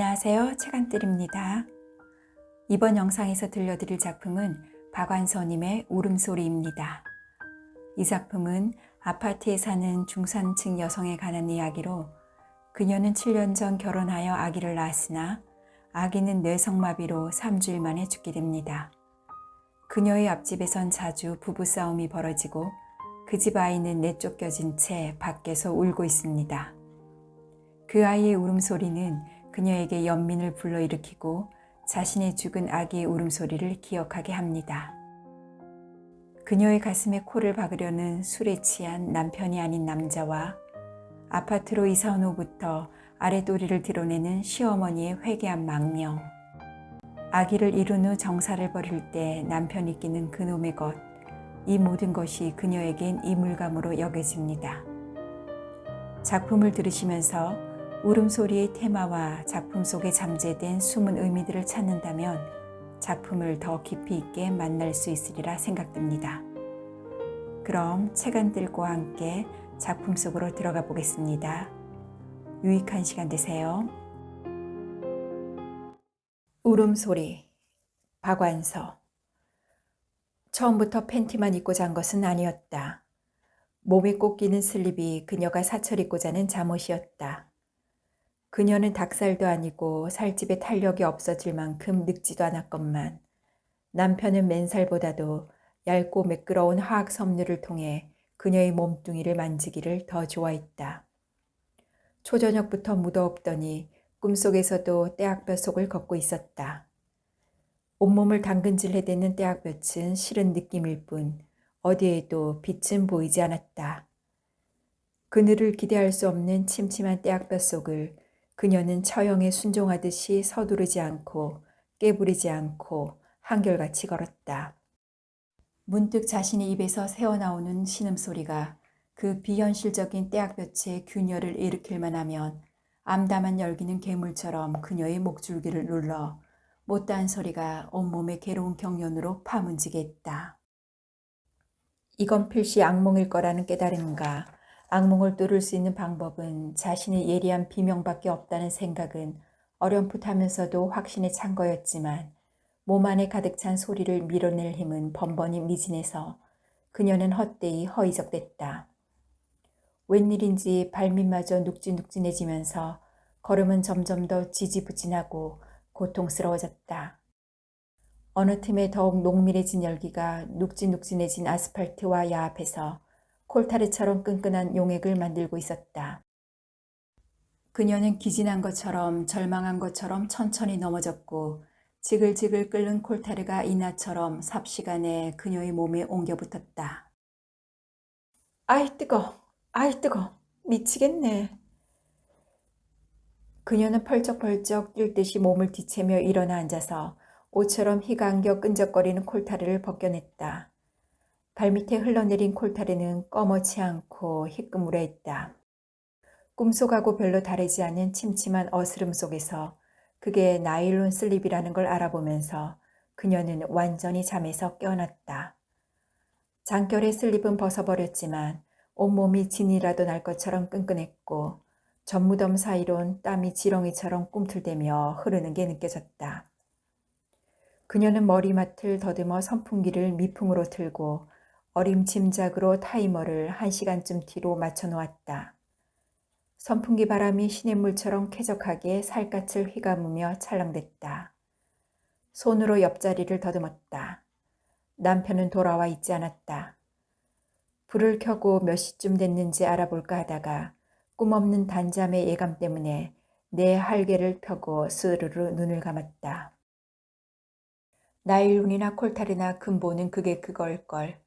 안녕하세요. 책안뜰입니다. 이번 영상에서 들려드릴 작품은 박완서님의 울음소리입니다. 이 작품은 아파트에 사는 중산층 여성에 관한 이야기로 그녀는 7년 전 결혼하여 아기를 낳았으나 아기는 뇌성마비로 3주일 만에 죽게 됩니다. 그녀의 앞집에선 자주 부부싸움이 벌어지고 그 집 아이는 내쫓겨진 채 밖에서 울고 있습니다. 그 아이의 울음소리는 그녀에게 연민을 불러일으키고 자신의 죽은 아기의 울음소리를 기억하게 합니다. 그녀의 가슴에 코를 박으려는 술에 취한 남편이 아닌 남자와 아파트로 이사 온 후부터 아랫도리를 드러내는 시어머니의 회개한 망령, 아기를 이룬 후 정사를 벌일 때 남편이 끼는 그놈의 것, 이 모든 것이 그녀에겐 이물감으로 여겨집니다. 작품을 들으시면서 울음소리의 테마와 작품 속에 잠재된 숨은 의미들을 찾는다면 작품을 더 깊이 있게 만날 수 있으리라 생각됩니다. 그럼 책안뜰과 함께 작품 속으로 들어가 보겠습니다. 유익한 시간 되세요. 울음소리, 박완서. 처음부터 팬티만 입고 잔 것은 아니었다. 몸에 꼭 끼는 슬립이 그녀가 사철 입고 자는 잠옷이었다. 그녀는 닭살도 아니고 살집에 탄력이 없어질 만큼 늙지도 않았건만 남편은 맨살보다도 얇고 매끄러운 화학 섬유를 통해 그녀의 몸뚱이를 만지기를 더 좋아했다. 초저녁부터 묻어없더니 꿈속에서도 떼약볕속을 걷고 있었다. 온몸을 당근질 해대는 떼약볕은 싫은 느낌일 뿐 어디에도 빛은 보이지 않았다. 그늘을 기대할 수 없는 침침한 떼약볕속을 그녀는 처형에 순종하듯이 서두르지 않고 깨부리지 않고 한결같이 걸었다. 문득 자신의 입에서 새어나오는 신음소리가 그 비현실적인 떼약볕의 균열을 일으킬 만하면 암담한 열기는 괴물처럼 그녀의 목줄기를 눌러 못다한 소리가 온몸의 괴로운 경련으로 파문지게 했다. 이건 필시 악몽일 거라는 깨달음과 악몽을 뚫을 수 있는 방법은 자신의 예리한 비명밖에 없다는 생각은 어렴풋하면서도 확신에 찬 거였지만 몸 안에 가득 찬 소리를 밀어낼 힘은 번번이 미진해서 그녀는 헛되이 허이적댔다. 웬일인지 발밑마저 눅진눅진해지면서 걸음은 점점 더 지지부진하고 고통스러워졌다. 어느 틈에 더욱 농밀해진 열기가 눅진눅진해진 아스팔트와 야합해서 콜타르처럼 끈끈한 용액을 만들고 있었다. 그녀는 기진한 것처럼 절망한 것처럼 천천히 넘어졌고 지글지글 끓는 콜타르가 이나처럼 삽시간에 그녀의 몸에 옮겨붙었다. 아이 뜨거! 아이 뜨거! 미치겠네. 그녀는 펄쩍펄쩍 뛸 듯이 몸을 뒤채며 일어나 앉아서 옷처럼 희강겨 끈적거리는 콜타르를 벗겨냈다. 발밑에 흘러내린 콜타르는 꺼멓지 않고 희끄무려 있다. 꿈속하고 별로 다르지 않은 침침한 어스름 속에서 그게 나일론 슬립이라는 걸 알아보면서 그녀는 완전히 잠에서 깨어났다. 장결의 슬립은 벗어버렸지만 온몸이 진이라도 날 것처럼 끈끈했고 전무덤 사이론 땀이 지렁이처럼 꿈틀대며 흐르는 게 느껴졌다. 그녀는 머리맡을 더듬어 선풍기를 미풍으로 틀고 어림짐작으로 타이머를 1시간쯤 뒤로 맞춰놓았다. 선풍기 바람이 시냇물처럼 쾌적하게 살갗을 휘감으며 찰랑댔다. 손으로 옆자리를 더듬었다. 남편은 돌아와 있지 않았다. 불을 켜고 몇 시쯤 됐는지 알아볼까 하다가 꿈없는 단잠의 예감 때문에 내 할개를 펴고 스르르 눈을 감았다. 나일론이나 콜타르나 근본은 그게 그걸걸.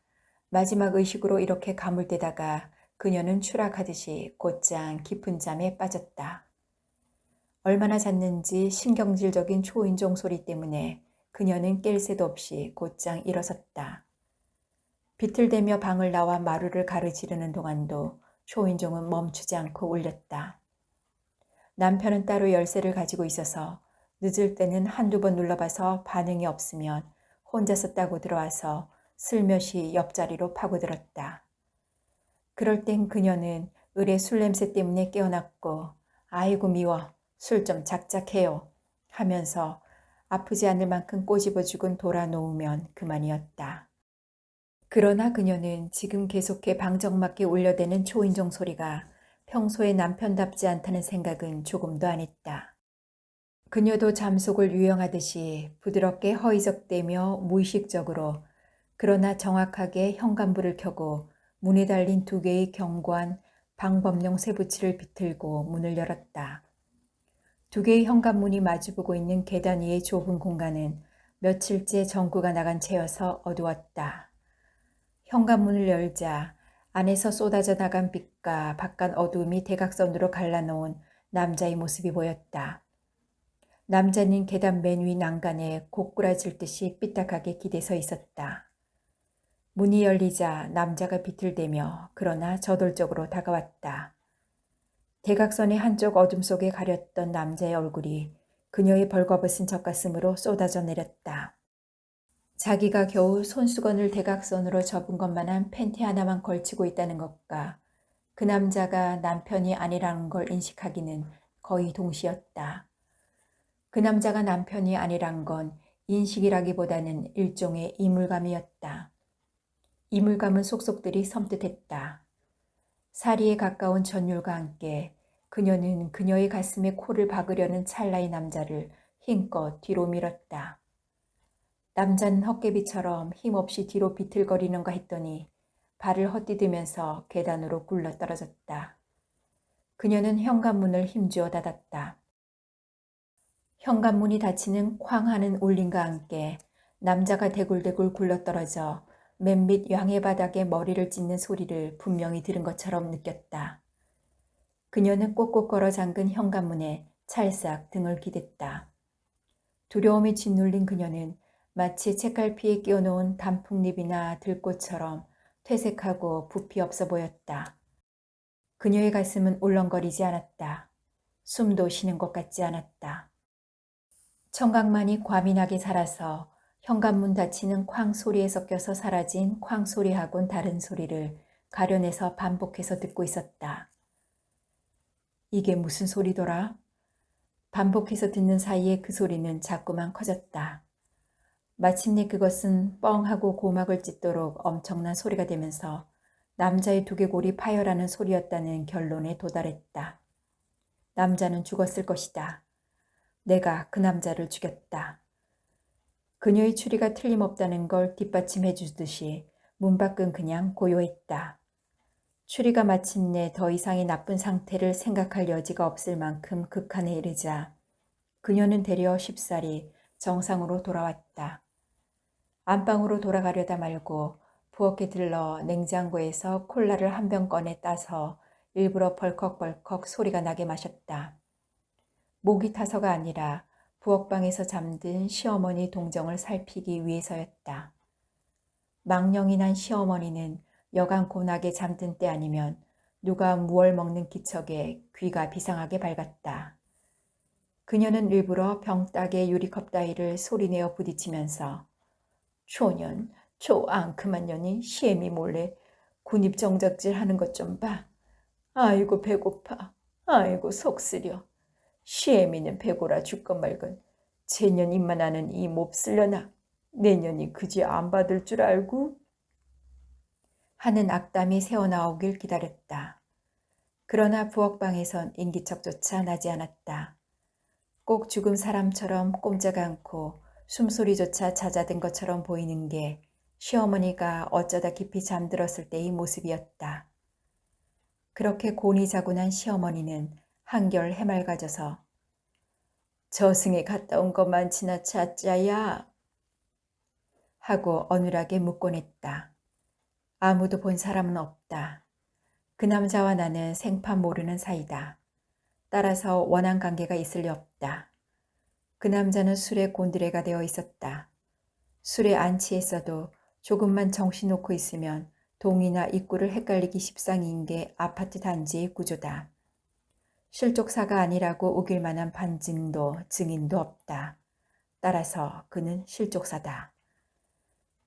마지막 의식으로 이렇게 가물대다가 그녀는 추락하듯이 곧장 깊은 잠에 빠졌다. 얼마나 잤는지 신경질적인 초인종 소리 때문에 그녀는 깰 새도 없이 곧장 일어섰다. 비틀대며 방을 나와 마루를 가르지르는 동안도 초인종은 멈추지 않고 울렸다. 남편은 따로 열쇠를 가지고 있어서 늦을 때는 한두 번 눌러봐서 반응이 없으면 혼자서 따고 들어와서 슬며시 옆자리로 파고들었다. 그럴 땐 그녀는 을의 술 냄새 때문에 깨어났고 아이고 미워 술 좀 작작해요. 하면서 아프지 않을 만큼 꼬집어 죽은 돌아 놓으면 그만이었다. 그러나 그녀는 지금 계속해 방정맞게 울려대는 초인종 소리가 평소에 남편답지 않다는 생각은 조금도 안 했다. 그녀도 잠속을 유영하듯이 부드럽게 허이적대며 무의식적으로 그러나 정확하게 현관불을 켜고 문에 달린 2개의 견고한 방범용 쇠붙이를 비틀고 문을 열었다. 2개의 현관문이 마주보고 있는 계단 위의 좁은 공간은 며칠째 전구가 나간 채여서 어두웠다. 현관문을 열자 안에서 쏟아져 나간 빛과 바깥 어두움이 대각선으로 갈라놓은 남자의 모습이 보였다. 남자는 계단 맨 위 난간에 고꾸라질 듯이 삐딱하게 기대서 있었다. 문이 열리자 남자가 비틀대며 그러나 저돌적으로 다가왔다. 대각선의 한쪽 어둠 속에 가렸던 남자의 얼굴이 그녀의 벌거벗은 젖가슴으로 쏟아져 내렸다. 자기가 겨우 손수건을 대각선으로 접은 것만한 팬티 하나만 걸치고 있다는 것과 그 남자가 남편이 아니라는 걸 인식하기는 거의 동시였다. 그 남자가 남편이 아니란 건 인식이라기보다는 일종의 이물감이었다. 이물감은 속속들이 섬뜩했다. 사리에 가까운 전율과 함께 그녀는 그녀의 가슴에 코를 박으려는 찰나의 남자를 힘껏 뒤로 밀었다. 남자는 헛개비처럼 힘없이 뒤로 비틀거리는가 했더니 발을 헛디디면서 계단으로 굴러떨어졌다. 그녀는 현관문을 힘주어 닫았다. 현관문이 닫히는 쾅 하는 울림과 함께 남자가 대굴대굴 굴러떨어져 맨밑 양해바닥에 머리를 찢는 소리를 분명히 들은 것처럼 느꼈다. 그녀는 꼭꼭 걸어 잠근 현관문에 찰싹 등을 기댔다. 두려움에 짓눌린 그녀는 마치 책갈피에 끼워놓은 단풍잎이나 들꽃처럼 퇴색하고 부피 없어 보였다. 그녀의 가슴은 울렁거리지 않았다. 숨도 쉬는 것 같지 않았다. 청각만이 과민하게 살아서 현관문 닫히는 쾅 소리에 섞여서 사라진 쾅 소리하고는 다른 소리를 가려내서 반복해서 듣고 있었다. 이게 무슨 소리더라? 반복해서 듣는 사이에 그 소리는 자꾸만 커졌다. 마침내 그것은 뻥하고 고막을 찢도록 엄청난 소리가 되면서 남자의 두개골이 파열하는 소리였다는 결론에 도달했다. 남자는 죽었을 것이다. 내가 그 남자를 죽였다. 그녀의 추리가 틀림없다는 걸 뒷받침해 주듯이 문 밖은 그냥 고요했다. 추리가 마침내 더 이상의 나쁜 상태를 생각할 여지가 없을 만큼 극한에 이르자 그녀는 되려 쉽사리 정상으로 돌아왔다. 안방으로 돌아가려다 말고 부엌에 들러 냉장고에서 콜라를 한 병 꺼내 따서 일부러 벌컥벌컥 소리가 나게 마셨다. 목이 타서가 아니라 부엌방에서 잠든 시어머니 동정을 살피기 위해서였다. 망령이 난 시어머니는 여간 고나게 잠든 때 아니면 누가 무얼 먹는 기척에 귀가 비상하게 밝았다. 그녀는 일부러 병따개 유리컵 따위를 소리내어 부딪히면서 초년, 초앙큼한 년이 시애미 몰래 군입정작질 하는 것 좀 봐. 아이고 배고파. 아이고 속 쓰려. 시애미는 배고라 죽건 말건 제년 입만 하는 이 몹쓸려나 내년이 그지 안 받을 줄 알고 하는 악담이 새어나오길 기다렸다. 그러나 부엌방에선 인기척조차 나지 않았다. 꼭 죽은 사람처럼 꼼짝 않고 숨소리조차 잦아든 것처럼 보이는 게 시어머니가 어쩌다 깊이 잠들었을 때의 모습이었다. 그렇게 곤히 자고 난 시어머니는 한결 해맑아져서 저승에 갔다 온 것만 지나쳤자야 하고 어눌하게 묻곤 했다. 아무도 본 사람은 없다. 그 남자와 나는 생판 모르는 사이다. 따라서 원한 관계가 있을 리 없다. 그 남자는 술에 곤드레가 되어 있었다. 술에 안 취했어도 조금만 정신 놓고 있으면 동이나 입구를 헷갈리기 십상인 게 아파트 단지의 구조다. 실족사가 아니라고 우길 만한 반증도 증인도 없다. 따라서 그는 실족사다.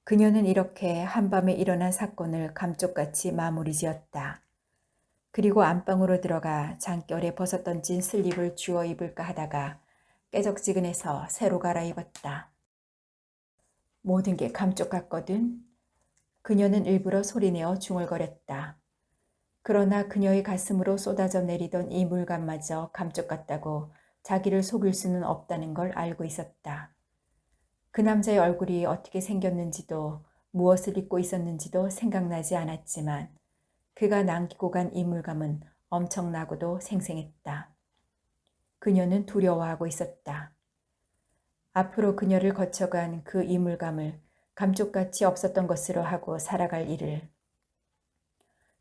그녀는 이렇게 한밤에 일어난 사건을 감쪽같이 마무리 지었다. 그리고 안방으로 들어가 장결에 벗어던진 슬립을 주워 입을까 하다가 깨적지근해서 새로 갈아입었다. 모든 게 감쪽 같거든. 그녀는 일부러 소리내어 중얼거렸다. 그러나 그녀의 가슴으로 쏟아져 내리던 이 물감마저 감쪽 같다고 자기를 속일 수는 없다는 걸 알고 있었다. 그 남자의 얼굴이 어떻게 생겼는지도 무엇을 입고 있었는지도 생각나지 않았지만 그가 남기고 간 이 물감은 엄청나고도 생생했다. 그녀는 두려워하고 있었다. 앞으로 그녀를 거쳐간 그 이물감을 감쪽같이 없었던 것으로 하고 살아갈 일을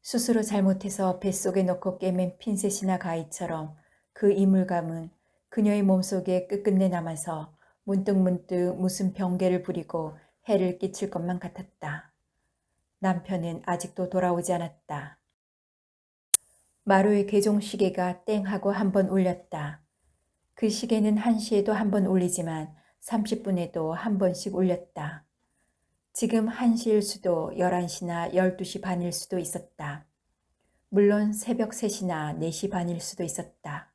스스로 잘못해서 뱃속에 넣고 꿰맨 핀셋이나 가위처럼 그 이물감은 그녀의 몸속에 끝끝내 남아서 문득문득 무슨 병괴를 부리고 해를 끼칠 것만 같았다. 남편은 아직도 돌아오지 않았다. 마루의 개종시계가 땡 하고 한 번 울렸다. 그 시계는 1시에도 한 번 울리지만 30분에도 한 번씩 울렸다. 지금 1시일 수도 11시나 12시 반일 수도 있었다. 물론 새벽 3시나 4시 반일 수도 있었다.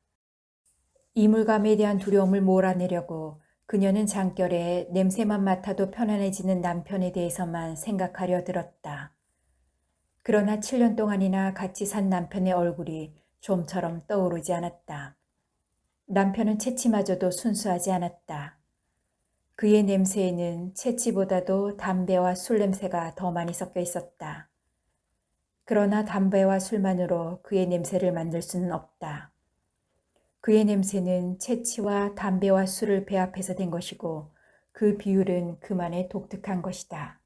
이물감에 대한 두려움을 몰아내려고 그녀는 장결에 냄새만 맡아도 편안해지는 남편에 대해서만 생각하려 들었다. 그러나 7년 동안이나 같이 산 남편의 얼굴이 좀처럼 떠오르지 않았다. 남편은 채취마저도 순수하지 않았다. 그의 냄새에는 채취보다도 담배와 술 냄새가 더 많이 섞여 있었다. 그러나 담배와 술만으로 그의 냄새를 만들 수는 없다. 그의 냄새는 채취와 담배와 술을 배합해서 된 것이고 그 비율은 그만의 독특한 것이다.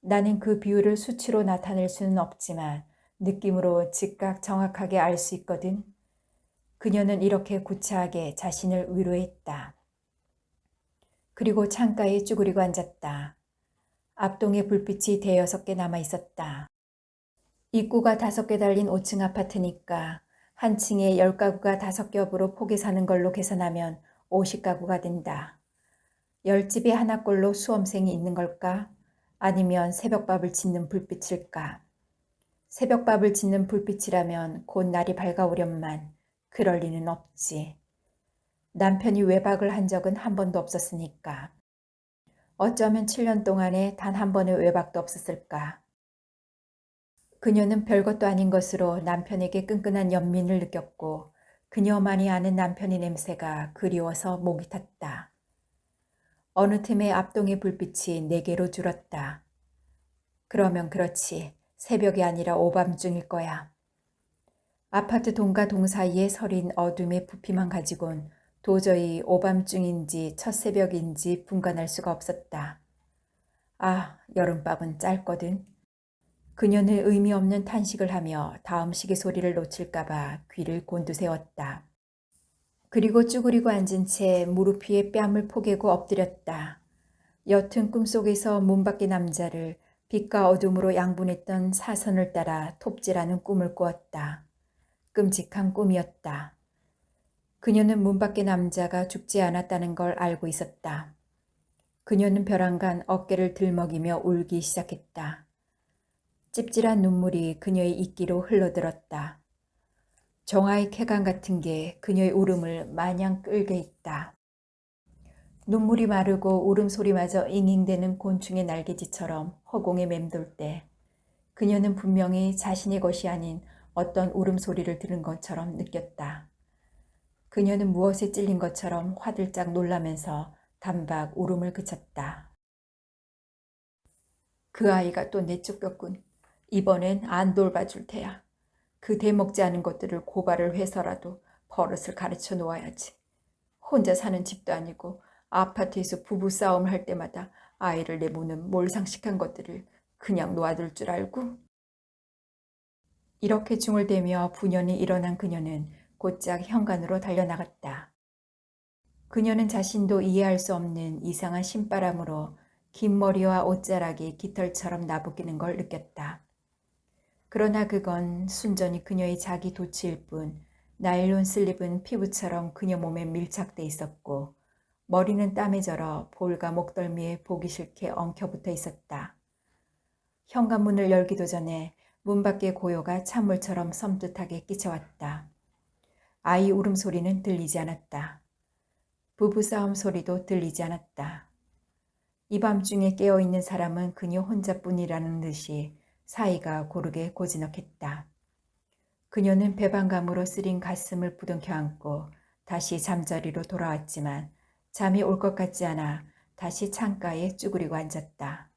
나는 그 비율을 수치로 나타낼 수는 없지만 느낌으로 즉각 정확하게 알 수 있거든. 그녀는 이렇게 구차하게 자신을 위로했다. 그리고 창가에 쭈그리고 앉았다. 앞동에 불빛이 대여섯 개 남아 있었다. 입구가 5개 달린 5층 아파트니까 한 층에 10가구가 5겹으로 포개 사는 걸로 계산하면 50가구가 된다. 10집에 하나꼴로 수험생이 있는 걸까? 아니면 새벽밥을 짓는 불빛일까? 새벽밥을 짓는 불빛이라면 곧 날이 밝아오련만 그럴 리는 없지. 남편이 외박을 한 적은 한 번도 없었으니까. 어쩌면 7년 동안에 단 한 번의 외박도 없었을까. 그녀는 별것도 아닌 것으로 남편에게 끈끈한 연민을 느꼈고 그녀만이 아는 남편의 냄새가 그리워서 목이 탔다. 어느 틈에 앞동의 불빛이 4개로 줄었다. 그러면 그렇지. 새벽이 아니라 오밤중일 거야. 아파트 동과 동 사이에 서린 어둠의 부피만 가지곤 도저히 오밤중인지 첫새벽인지 분간할 수가 없었다. 아, 여름밤은 짧거든. 그녀는 의미 없는 탄식을 하며 다음 시계 소리를 놓칠까봐 귀를 곤두세웠다. 그리고 쭈그리고 앉은 채 무릎 위에 뺨을 포개고 엎드렸다. 옅은 꿈속에서 문 밖의 남자를 빛과 어둠으로 양분했던 사선을 따라 톱질하는 꿈을 꾸었다. 끔찍한 꿈이었다. 그녀는 문 밖의 남자가 죽지 않았다는 걸 알고 있었다. 그녀는 벼랑간 어깨를 들먹이며 울기 시작했다. 찝찝한 눈물이 그녀의 입기로 흘러들었다. 정화의 쾌감 같은 게 그녀의 울음을 마냥 끌게 했다. 눈물이 마르고 울음소리마저 잉잉대는 곤충의 날개짓처럼 허공에 맴돌 때 그녀는 분명히 자신의 것이 아닌 어떤 울음소리를 들은 것처럼 느꼈다. 그녀는 무엇에 찔린 것처럼 화들짝 놀라면서 단박 울음을 그쳤다. 그 아이가 또 내쫓겼군. 이번엔 안 돌봐줄 테야. 그 대먹지 않은 것들을 고발을 해서라도 버릇을 가르쳐 놓아야지. 혼자 사는 집도 아니고 아파트에서 부부싸움을 할 때마다 아이를 내보는 몰상식한 것들을 그냥 놓아둘 줄 알고. 이렇게 중얼대며 분연히 일어난 그녀는 곧장 현관으로 달려나갔다. 그녀는 자신도 이해할 수 없는 이상한 신바람으로 긴 머리와 옷자락이 깃털처럼 나부끼는 걸 느꼈다. 그러나 그건 순전히 그녀의 자기 도취일 뿐 나일론 슬립은 피부처럼 그녀 몸에 밀착돼 있었고 머리는 땀에 절어 볼과 목덜미에 보기 싫게 엉켜붙어 있었다. 현관문을 열기도 전에 문 밖의 고요가 찬물처럼 섬뜩하게 끼쳐왔다. 아이 울음소리는 들리지 않았다. 부부싸움 소리도 들리지 않았다. 이 밤중에 깨어있는 사람은 그녀 혼자뿐이라는 듯이 사이가 고르게 고즈넉했다. 그녀는 배반감으로 쓰린 가슴을 부둥켜 안고 다시 잠자리로 돌아왔지만 잠이 올 것 같지 않아 다시 창가에 쭈그리고 앉았다.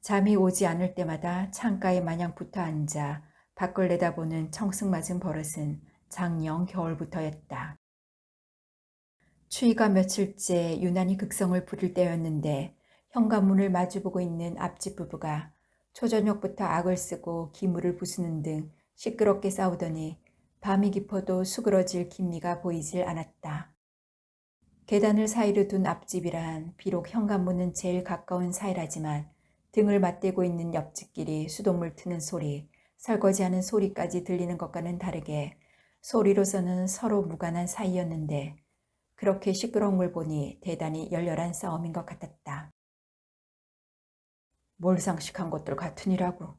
잠이 오지 않을 때마다 창가에 마냥 붙어 앉아 밖을 내다보는 청승맞은 버릇은 작년 겨울부터였다. 추위가 며칠째 유난히 극성을 부릴 때였는데 현관문을 마주보고 있는 앞집 부부가 초저녁부터 악을 쓰고 기물을 부수는 등 시끄럽게 싸우더니 밤이 깊어도 수그러질 기미가 보이질 않았다. 계단을 사이로 둔 앞집이란 비록 현관문은 제일 가까운 사이라지만 등을 맞대고 있는 옆집끼리 수돗물 트는 소리, 설거지하는 소리까지 들리는 것과는 다르게 소리로서는 서로 무관한 사이였는데 그렇게 시끄러운 걸 보니 대단히 열렬한 싸움인 것 같았다. 몰상식한 것들 같으니라고.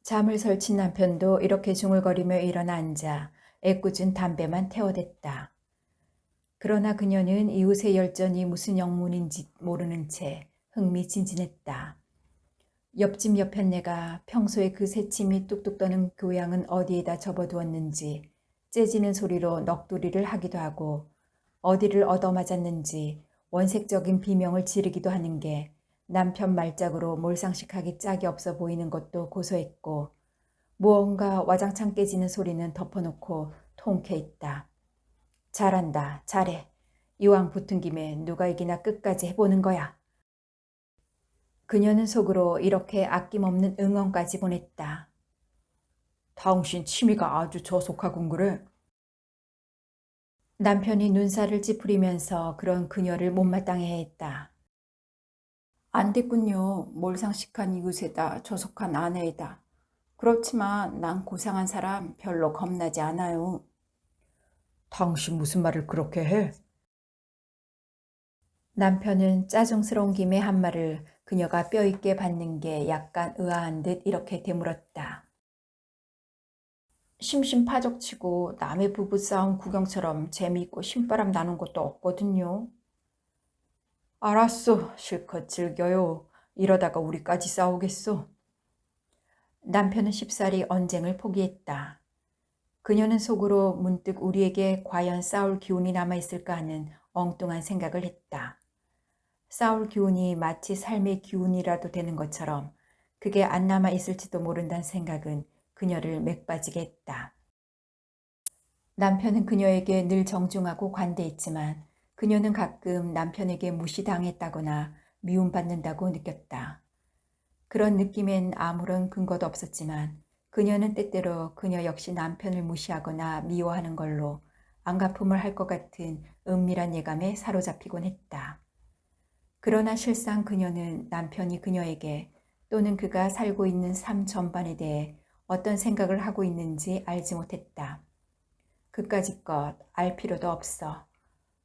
잠을 설친 남편도 이렇게 중얼거리며 일어나 앉아 애꿎은 담배만 태워댔다. 그러나 그녀는 이웃의 열전이 무슨 영문인지 모르는 채 흥미진진했다. 옆집 여편네가 평소에 그 새침이 뚝뚝 떠는 교양은 어디에다 접어두었는지 째지는 소리로 넋두리를 하기도 하고 어디를 얻어맞았는지 원색적인 비명을 지르기도 하는 게 남편 말짝으로 몰상식하기 짝이 없어 보이는 것도 고소했고 무언가 와장창 깨지는 소리는 덮어놓고 통쾌 있다. 잘한다, 잘해. 이왕 붙은 김에 누가 이기나 끝까지 해보는 거야. 그녀는 속으로 이렇게 아낌없는 응원까지 보냈다. 당신 취미가 아주 저속하군 그래. 남편이 눈살을 찌푸리면서 그런 그녀를 못마땅해 했다. 안 됐군요. 몰상식한 이웃에다 저속한 아내에다. 그렇지만 난 고상한 사람 별로 겁나지 않아요. 당신 무슨 말을 그렇게 해? 남편은 짜증스러운 김에 한 말을 그녀가 뼈있게 받는 게 약간 의아한 듯 이렇게 되물었다. 심심파적치고 남의 부부싸움 구경처럼 재미있고 신바람 나는 것도 없거든요. 알았어. 실컷 즐겨요. 이러다가 우리까지 싸우겠어. 남편은 쉽사리 언쟁을 포기했다. 그녀는 속으로 문득 우리에게 과연 싸울 기운이 남아있을까 하는 엉뚱한 생각을 했다. 싸울 기운이 마치 삶의 기운이라도 되는 것처럼 그게 안 남아있을지도 모른다는 생각은 그녀를 맥빠지게 했다. 남편은 그녀에게 늘 정중하고 관대했지만 그녀는 가끔 남편에게 무시당했다거나 미움받는다고 느꼈다. 그런 느낌엔 아무런 근거도 없었지만 그녀는 때때로 그녀 역시 남편을 무시하거나 미워하는 걸로 안갚음을 할 것 같은 은밀한 예감에 사로잡히곤 했다. 그러나 실상 그녀는 남편이 그녀에게 또는 그가 살고 있는 삶 전반에 대해 어떤 생각을 하고 있는지 알지 못했다. 그까짓 것 알 필요도 없어.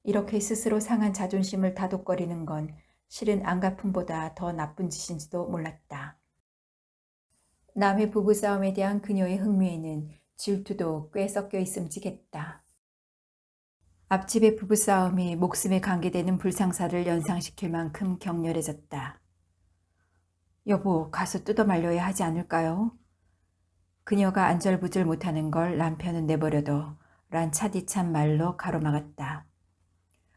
이렇게 스스로 상한 자존심을 다독거리는 건 실은 안갚음보다 더 나쁜 짓인지도 몰랐다. 남의 부부싸움에 대한 그녀의 흥미에는 질투도 꽤 섞여 있음직했다. 앞집의 부부싸움이 목숨에 관계되는 불상사를 연상시킬 만큼 격렬해졌다. 여보, 가서 뜯어 말려야 하지 않을까요? 그녀가 안절부절 못하는 걸 남편은 내버려둬 란 차디찬 말로 가로막았다.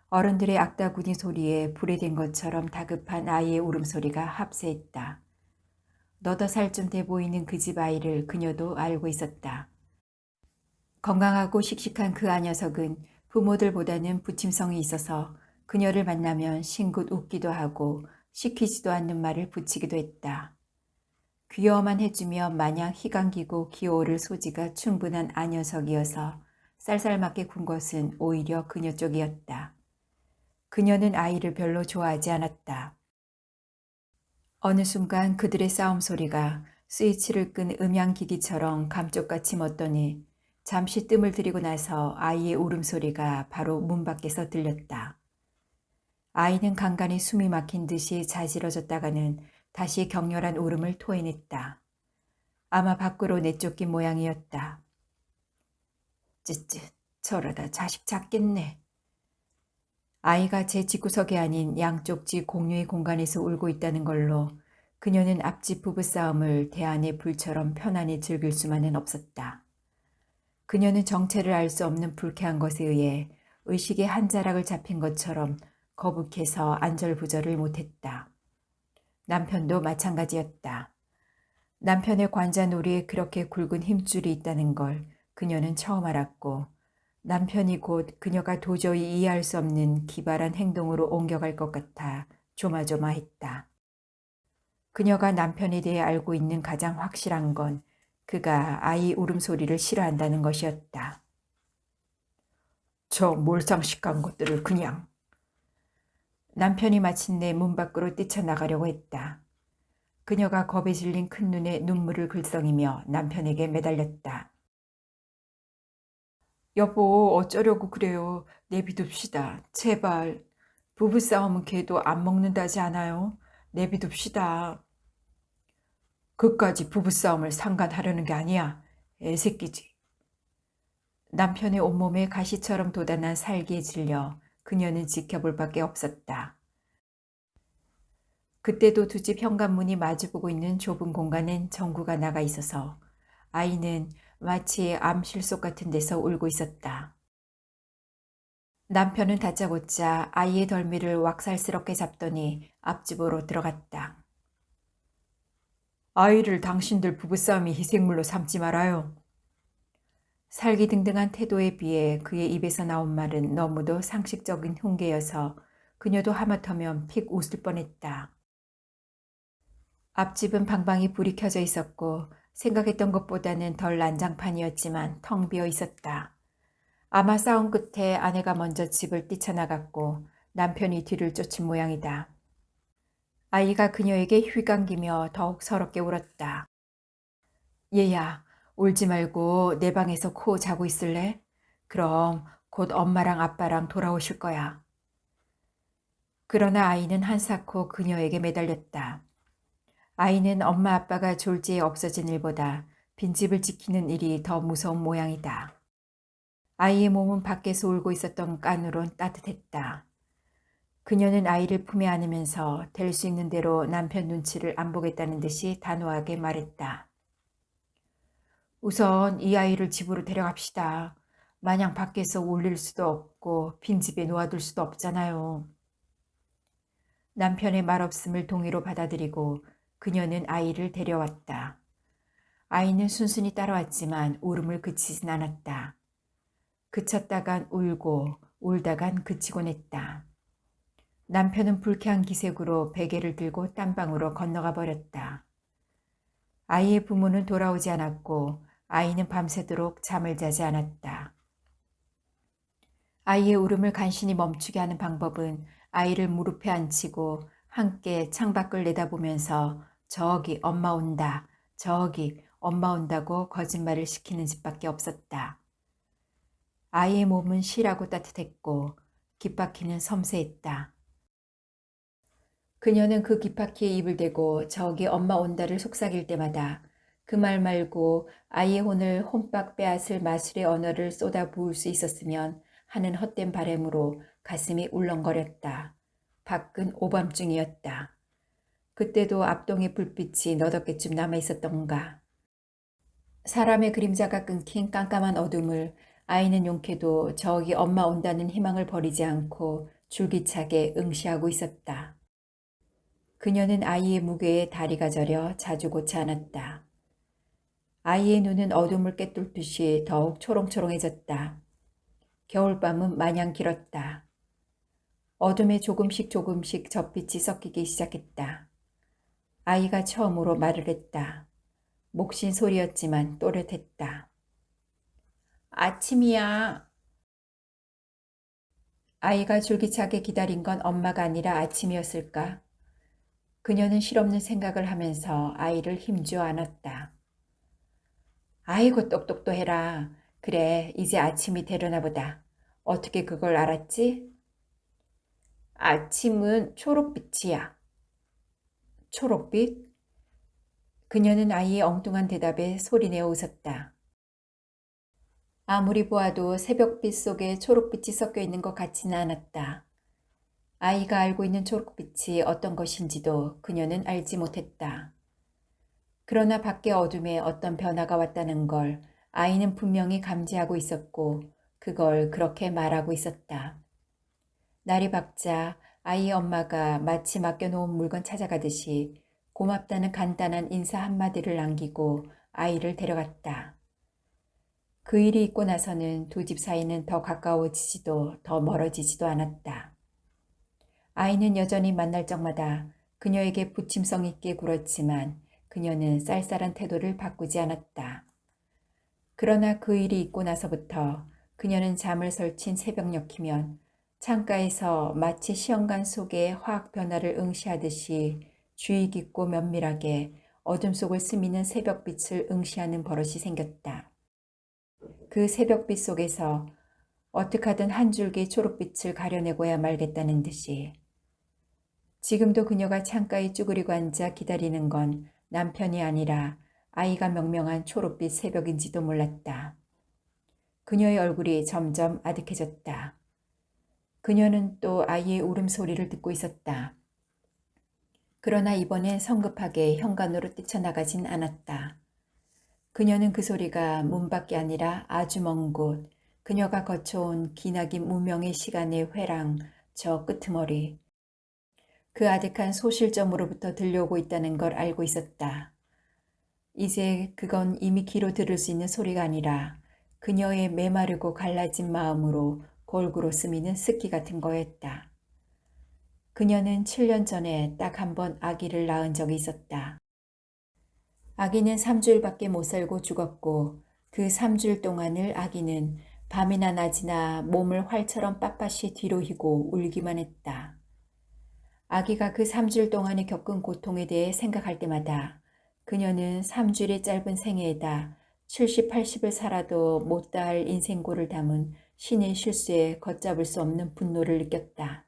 어른들의 악다구니 소리에 불이 된 것처럼 다급한 아이의 울음소리가 합세했다. 너더 살 좀 돼 보이는 그 집 아이를 그녀도 알고 있었다. 건강하고 씩씩한 그 아녀석은 부모들보다는 부침성이 있어서 그녀를 만나면 싱긋 웃기도 하고 시키지도 않는 말을 붙이기도 했다. 귀여워만 해주며 마냥 희강기고 기어오를 소지가 충분한 아녀석이어서 쌀쌀맞게 군 것은 오히려 그녀 쪽이었다. 그녀는 아이를 별로 좋아하지 않았다. 어느 순간 그들의 싸움 소리가 스위치를 끈 음향기기처럼 감쪽같이 멎더니 잠시 뜸을 들이고 나서 아이의 울음소리가 바로 문 밖에서 들렸다. 아이는 간간히 숨이 막힌 듯이 자지러졌다가는 다시 격렬한 울음을 토해냈다. 아마 밖으로 내쫓긴 모양이었다. 쯧쯧, 저러다 자식 잡겠네. 아이가 제 집구석이 아닌 양쪽 집 공유의 공간에서 울고 있다는 걸로 그녀는 앞집 부부싸움을 대안의 불처럼 편안히 즐길 수만은 없었다. 그녀는 정체를 알 수 없는 불쾌한 것에 의해 의식의 한 자락을 잡힌 것처럼 거북해서 안절부절을 못했다. 남편도 마찬가지였다. 남편의 관자놀이에 그렇게 굵은 힘줄이 있다는 걸 그녀는 처음 알았고 남편이 곧 그녀가 도저히 이해할 수 없는 기발한 행동으로 옮겨갈 것 같아 조마조마했다. 그녀가 남편에 대해 알고 있는 가장 확실한 건 그가 아이 울음소리를 싫어한다는 것이었다. 저 몰상식한 것들을 그냥. 남편이 마침내 문 밖으로 뛰쳐나가려고 했다. 그녀가 겁에 질린 큰 눈에 눈물을 글썽이며 남편에게 매달렸다. 여보, 어쩌려고 그래요. 내비둡시다. 제발. 부부싸움은 걔도 안 먹는다지 않아요? 내비둡시다. 그까지 부부싸움을 상관하려는 게 아니야. 애새끼지. 남편의 온몸에 가시처럼 돋아난 살기에 질려 그녀는 지켜볼 밖에 없었다. 그때도 두 집 현관문이 마주보고 있는 좁은 공간엔 전구가 나가 있어서 아이는 마치 암실속 같은 데서 울고 있었다. 남편은 다짜고짜 아이의 덜미를 왁살스럽게 잡더니 앞집으로 들어갔다. 아이를 당신들 부부싸움이 희생물로 삼지 말아요. 살기등등한 태도에 비해 그의 입에서 나온 말은 너무도 상식적인 훈계여서 그녀도 하마터면 픽 웃을 뻔했다. 앞집은 방방이 불이 켜져 있었고 생각했던 것보다는 덜 난장판이었지만 텅 비어 있었다. 아마 싸움 끝에 아내가 먼저 집을 뛰쳐나갔고 남편이 뒤를 쫓은 모양이다. 아이가 그녀에게 휘감기며 더욱 서럽게 울었다. 얘야, 울지 말고 내 방에서 코 자고 있을래? 그럼 곧 엄마랑 아빠랑 돌아오실 거야. 그러나 아이는 한사코 그녀에게 매달렸다. 아이는 엄마 아빠가 졸지에 없어진 일보다 빈집을 지키는 일이 더 무서운 모양이다. 아이의 몸은 밖에서 울고 있었던 깐으론 따뜻했다. 그녀는 아이를 품에 안으면서 될 수 있는 대로 남편 눈치를 안 보겠다는 듯이 단호하게 말했다. 우선 이 아이를 집으로 데려갑시다. 마냥 밖에서 울릴 수도 없고 빈집에 놓아둘 수도 없잖아요. 남편의 말없음을 동의로 받아들이고 그녀는 아이를 데려왔다. 아이는 순순히 따라왔지만 울음을 그치진 않았다. 그쳤다간 울고 울다간 그치곤 했다. 남편은 불쾌한 기색으로 베개를 들고 딴방으로 건너가 버렸다. 아이의 부모는 돌아오지 않았고 아이는 밤새도록 잠을 자지 않았다. 아이의 울음을 간신히 멈추게 하는 방법은 아이를 무릎에 앉히고 함께 창밖을 내다보면서 저기 엄마 온다, 저기 엄마 온다고 거짓말을 시키는 집밖에 없었다. 아이의 몸은 실하고 따뜻했고 귓바퀴는 섬세했다. 그녀는 그 귓바퀴에 입을 대고 저기 엄마 온다를 속삭일 때마다 그 말 말고 아이의 혼을 혼박 빼앗을 마술의 언어를 쏟아 부을 수 있었으면 하는 헛된 바람으로 가슴이 울렁거렸다. 밖은 오밤중이었다. 그때도 앞동의 불빛이 너덕개쯤 남아있었던가. 사람의 그림자가 끊긴 깜깜한 어둠을 아이는 용케도 저기 엄마 온다는 희망을 버리지 않고 줄기차게 응시하고 있었다. 그녀는 아이의 무게에 다리가 저려 자주 고치 않았다. 아이의 눈은 어둠을 꿰뚫듯이 더욱 초롱초롱해졌다. 겨울밤은 마냥 길었다. 어둠에 조금씩 젖빛이 섞이기 시작했다. 아이가 처음으로 말을 했다. 목신 소리였지만 또렷했다. 아침이야. 아이가 줄기차게 기다린 건 엄마가 아니라 아침이었을까? 그녀는 실없는 생각을 하면서 아이를 힘주어 안았다. 아이고 똑똑도 해라. 그래, 이제 아침이 되려나 보다. 어떻게 그걸 알았지? 아침은 초록빛이야. 초록빛? 그녀는 아이의 엉뚱한 대답에 소리내어 웃었다. 아무리 보아도 새벽빛 속에 초록빛이 섞여 있는 것 같지는 않았다. 아이가 알고 있는 초록빛이 어떤 것인지도 그녀는 알지 못했다. 그러나 밖의 어둠에 어떤 변화가 왔다는 걸 아이는 분명히 감지하고 있었고 그걸 그렇게 말하고 있었다. 날이 밝자 아이의 엄마가 마치 맡겨놓은 물건 찾아가듯이 고맙다는 간단한 인사 한마디를 남기고 아이를 데려갔다. 그 일이 있고 나서는 두 집 사이는 더 가까워지지도 더 멀어지지도 않았다. 아이는 여전히 만날 적마다 그녀에게 부침성 있게 굴었지만 그녀는 쌀쌀한 태도를 바꾸지 않았다. 그러나 그 일이 있고 나서부터 그녀는 잠을 설친 새벽녘이면 창가에서 마치 시험관 속의 화학 변화를 응시하듯이 주의 깊고 면밀하게 어둠 속을 스미는 새벽빛을 응시하는 버릇이 생겼다. 그 새벽빛 속에서 어떻게 하든 한 줄기 초록빛을 가려내고야 말겠다는 듯이. 지금도 그녀가 창가에 쭈그리고 앉아 기다리는 건 남편이 아니라 아이가 명명한 초록빛 새벽인지도 몰랐다. 그녀의 얼굴이 점점 아득해졌다. 그녀는 또 아이의 울음소리를 듣고 있었다. 그러나 이번엔 성급하게 현관으로 뛰쳐나가진 않았다. 그녀는 그 소리가 문 밖이 아니라 아주 먼 곳, 그녀가 거쳐온 기나긴 무명의 시간의 회랑 저 끄트머리, 그 아득한 소실점으로부터 들려오고 있다는 걸 알고 있었다. 이제 그건 이미 귀로 들을 수 있는 소리가 아니라 그녀의 메마르고 갈라진 마음으로 골고루 스미는 습기 같은 거였다. 그녀는 7년 전에 딱 한 번 아기를 낳은 적이 있었다. 아기는 3주일밖에 못 살고 죽었고 그 3주일 동안을 아기는 밤이나 낮이나 몸을 활처럼 빳빳이 뒤로 휘고 울기만 했다. 아기가 그 3주일 동안에 겪은 고통에 대해 생각할 때마다 그녀는 3주일의 짧은 생애에다 70, 80을 살아도 못다할 인생고를 담은 신의 실수에 걷잡을 수 없는 분노를 느꼈다.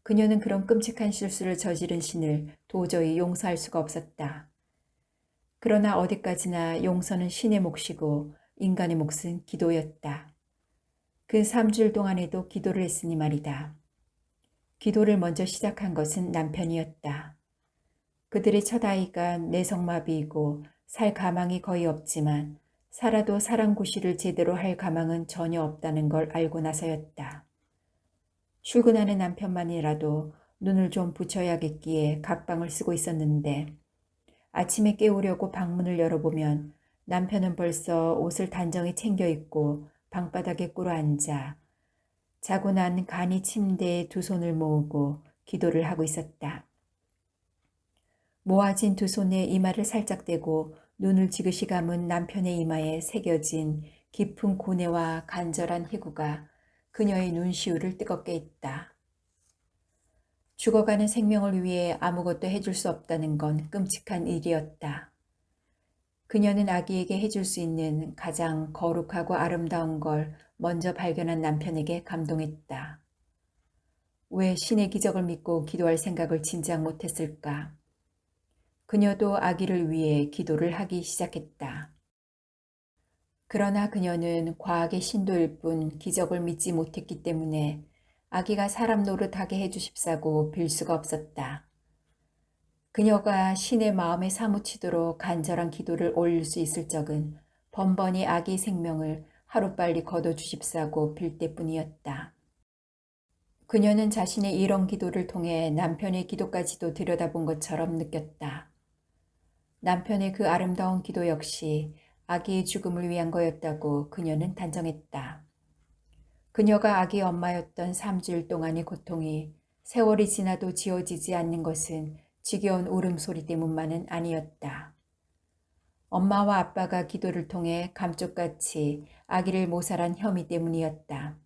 그녀는 그런 끔찍한 실수를 저지른 신을 도저히 용서할 수가 없었다. 그러나 어디까지나 용서는 신의 몫이고 인간의 몫은 기도였다. 그 3주일 동안에도 기도를 했으니 말이다. 기도를 먼저 시작한 것은 남편이었다. 그들의 첫 아이가 뇌성마비이고 살 가망이 거의 없지만 살아도 사랑구실을 제대로 할 가망은 전혀 없다는 걸 알고 나서였다. 출근하는 남편만이라도 눈을 좀 붙여야겠기에 각방을 쓰고 있었는데 아침에 깨우려고 방문을 열어보면 남편은 벌써 옷을 단정히 챙겨 입고 방바닥에 꿇어 앉아 자고 난 간이 침대에 두 손을 모으고 기도를 하고 있었다. 모아진 두 손에 이마를 살짝 대고 눈을 지그시 감은 남편의 이마에 새겨진 깊은 고뇌와 간절한 희구가 그녀의 눈시울을 뜨겁게 했다. 죽어가는 생명을 위해 아무것도 해줄 수 없다는 건 끔찍한 일이었다. 그녀는 아기에게 해줄 수 있는 가장 거룩하고 아름다운 걸 먼저 발견한 남편에게 감동했다. 왜 신의 기적을 믿고 기도할 생각을 진작 못했을까? 그녀도 아기를 위해 기도를 하기 시작했다. 그러나 그녀는 과학의 신도일 뿐 기적을 믿지 못했기 때문에 아기가 사람 노릇하게 해주십사고 빌 수가 없었다. 그녀가 신의 마음에 사무치도록 간절한 기도를 올릴 수 있을 적은 번번이 아기 생명을 하루빨리 거둬주십사고 빌 때뿐이었다. 그녀는 자신의 이런 기도를 통해 남편의 기도까지도 들여다본 것처럼 느꼈다. 남편의 그 아름다운 기도 역시 아기의 죽음을 위한 거였다고 그녀는 단정했다. 그녀가 아기 엄마였던 3주일 동안의 고통이 세월이 지나도 지워지지 않는 것은 지겨운 울음소리 때문만은 아니었다. 엄마와 아빠가 기도를 통해 감쪽같이 아기를 모살한 혐의 때문이었다.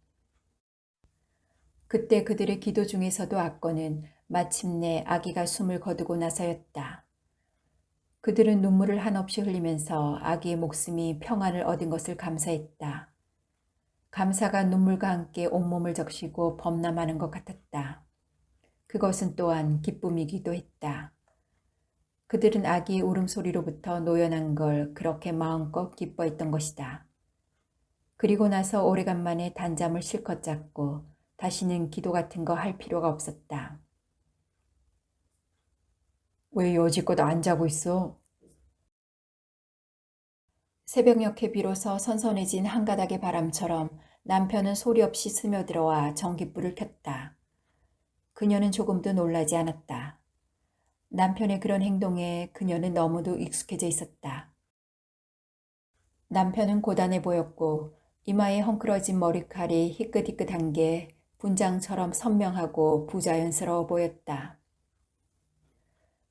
그때 그들의 기도 중에서도 악건은 마침내 아기가 숨을 거두고 나서였다. 그들은 눈물을 한없이 흘리면서 아기의 목숨이 평안을 얻은 것을 감사했다. 감사가 눈물과 함께 온몸을 적시고 범람하는 것 같았다. 그것은 또한 기쁨이기도 했다. 그들은 아기의 울음소리로부터 노연한 걸 그렇게 마음껏 기뻐했던 것이다. 그리고 나서 오래간만에 단잠을 실컷 잤고 다시는 기도 같은 거 할 필요가 없었다. 왜 여지껏 안 자고 있어? 새벽녘에 비로소 선선해진 한 가닥의 바람처럼 남편은 소리 없이 스며들어와 전깃불을 켰다. 그녀는 조금도 놀라지 않았다. 남편의 그런 행동에 그녀는 너무도 익숙해져 있었다. 남편은 고단해 보였고 이마에 헝클어진 머리칼이 희끗희끗한 게 분장처럼 선명하고 부자연스러워 보였다.